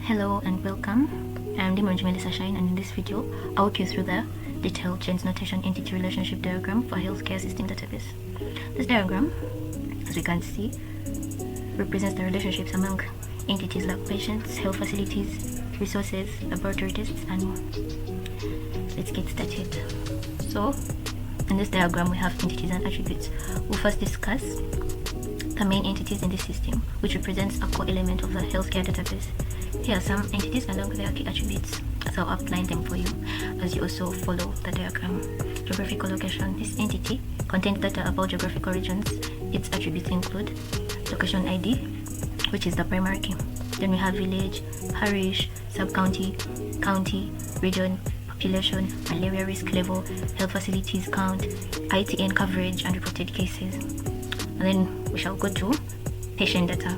Hello and welcome. I'm Melissa Shine, and in this video I'll walk you through the detailed change notation entity relationship diagram for healthcare system database. This diagram, as we can see, represents the relationships among entities like patients, health facilities, resources, laboratory tests, and more. Let's get started. So in this diagram we have entities and attributes. We'll first discuss the main entities in this system, which represents a core element of the healthcare database. Here are some entities along with their key attributes, so I'll outline them for you as you also follow the diagram. Geographical location. This entity contains data about geographical regions. Its attributes include location ID, which is the primary key. Then we have village, parish, sub-county, county, region, population, malaria risk level, health facilities count, ITN coverage, and reported cases. And then we shall go to patient data.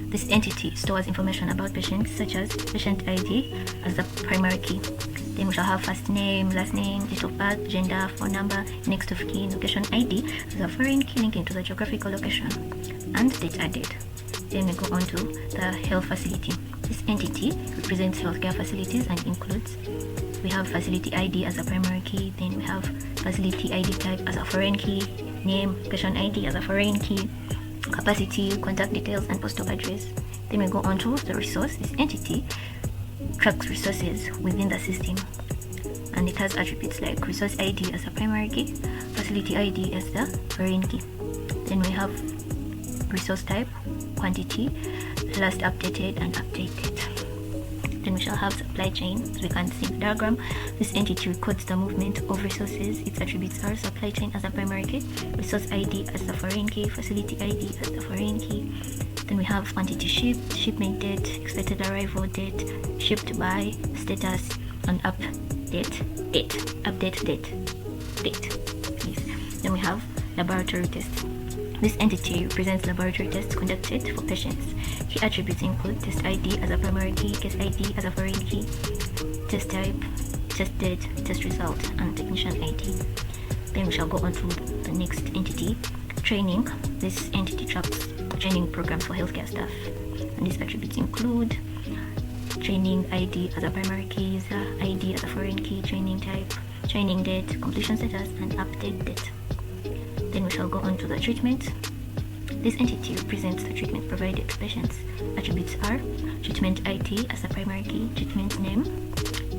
This entity stores information about patients, such as patient ID as the primary key. Then we shall have first name, last name, date of birth, gender, phone number, next of kin, location ID as a foreign key linking to the geographical location, and date added. Then we go on to the health facility. This entity represents healthcare facilities and includes, we have facility ID as a primary key, then we have facility ID type as a foreign key, name, patient ID as a foreign key, capacity, contact details, and postal address. Then we go on to the resource. This entity tracks resources within the system, and it has attributes like resource ID as a primary key, facility ID as the foreign key. Then we have resource type, quantity, last updated, and updated. Then we shall have supply chain. As we can see in the diagram, this entity records the movement of resources. Its attributes are supply chain as a primary key, resource ID as the foreign key, facility ID as the foreign key. Then we have quantity shipped, shipment date, expected arrival date, shipped by, status, and update date. Yes. Then we have laboratory tests. This entity represents laboratory tests conducted for patients. Key attributes include test ID as a primary key, case ID as a foreign key, test type, test date, test result, and technician ID. Then we shall go on to the next entity, training. This entity tracks training programs for healthcare staff, and these attributes include training ID as a primary key, user ID as a foreign key, training type, training date, completion status, and update date. Then we shall go on to the treatment. This entity represents the treatment provided to patients. Attributes are treatment ID as a primary key, treatment name,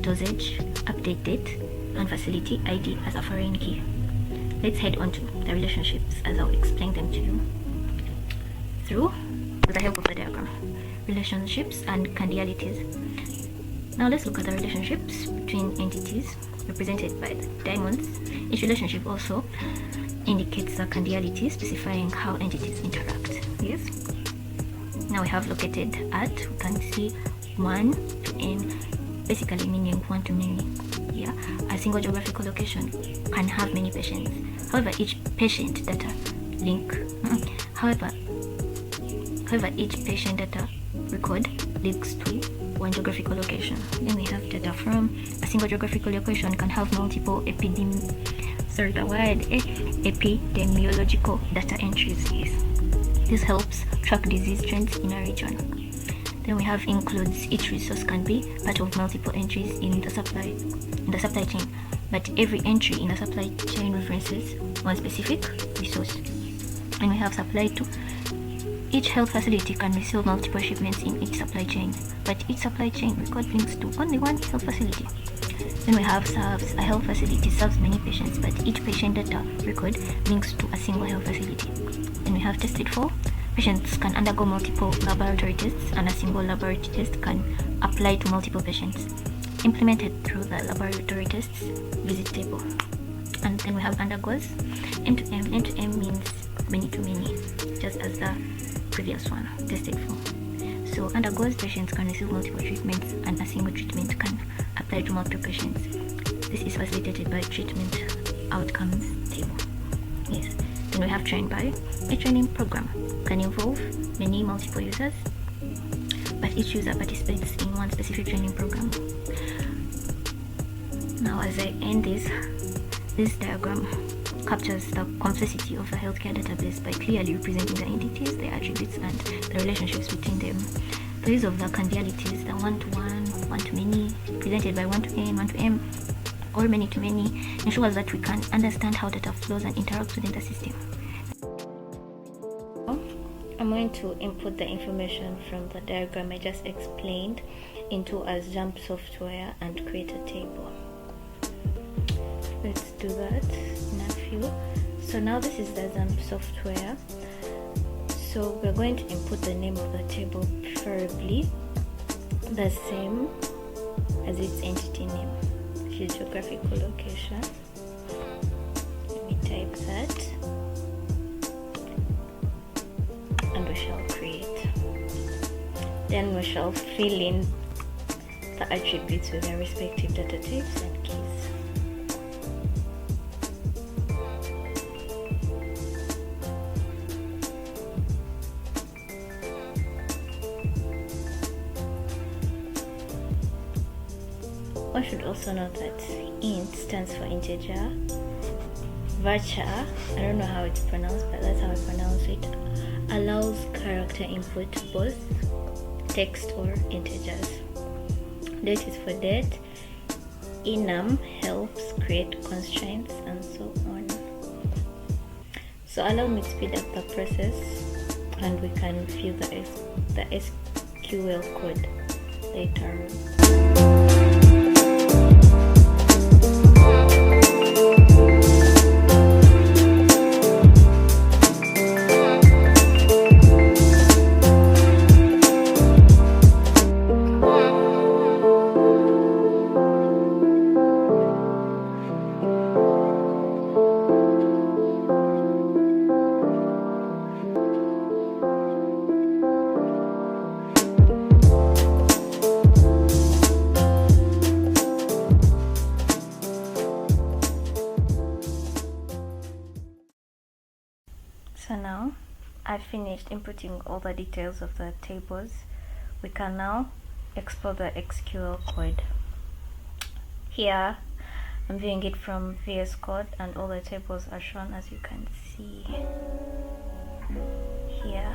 dosage, update date, and facility ID as a foreign key. Let's head on to the relationships as I'll explain them to you with the help of the diagram. Relationships and candialities. Now let's look at the relationships between entities represented by the diamonds. Each relationship also indicates a candiality specifying how entities interact. Yes. Now we have located at, we can see 1 to n, basically meaning one to many. Yeah. A single geographical location can have many patients. However, each patient data link. However, each patient data record links to one geographical location. Then we have data from a single geographical location can have multiple epidemiological data entries. Yes. This helps track disease trends in a region. Then we have includes. Each resource can be part of multiple entries in the supply chain, but every entry in the supply chain references one specific resource. And we have supply to. Each health facility can receive multiple shipments in each supply chain, but each supply chain record links to only one health facility. Then we have serves. A health facility serves many patients, but each patient data record links to a single health facility. Then we have tested for. Patients can undergo multiple laboratory tests, and a single laboratory test can apply to multiple patients. Implemented through the laboratory tests visit table. And then we have undergoes. M2M. M2M means many to many, just as the previous one, tested for. So undergoes, patients can receive multiple treatments, and a single treatment can apply to multiple patients. This is facilitated by treatment outcomes table. Yes. Then we have trained by. A training program can involve many multiple users, but each user participates in one specific training program. Now as I end this diagram captures the complexity of the healthcare database by clearly representing the entities, their attributes, and the relationships between them. the use of the condialities, the one-to-one, one-to-many, presented by one-to-n, one-to-m, or many-to-many, ensures that we can understand how data flows and interacts within the system. I'm going to input the information from the diagram I just explained into a XAMPP software and create a table. Let's do that in a few. So now this is the XAMPP software. So we're going to input the name of the table, preferably the same as its entity name, which is geographical location. Let me type that. And we shall create. Then we shall fill in the attributes with their respective data types and keys. One should also note that int stands for integer. Varchar, I don't know how it's pronounced, but that's how I pronounce it, allows character input, both text or integers. Date is for date. Enum helps create constraints, and so on. So allow me to speed up the process and we can view the SQL code later on. So now I've finished inputting all the details of the tables. We can now explore the SQL code. Here I'm viewing it from VS Code and all the tables are shown, as you can see here.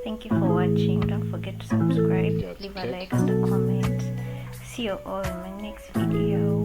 Thank you for watching. Don't forget to subscribe, leave a like and a comment. See you all in my next video.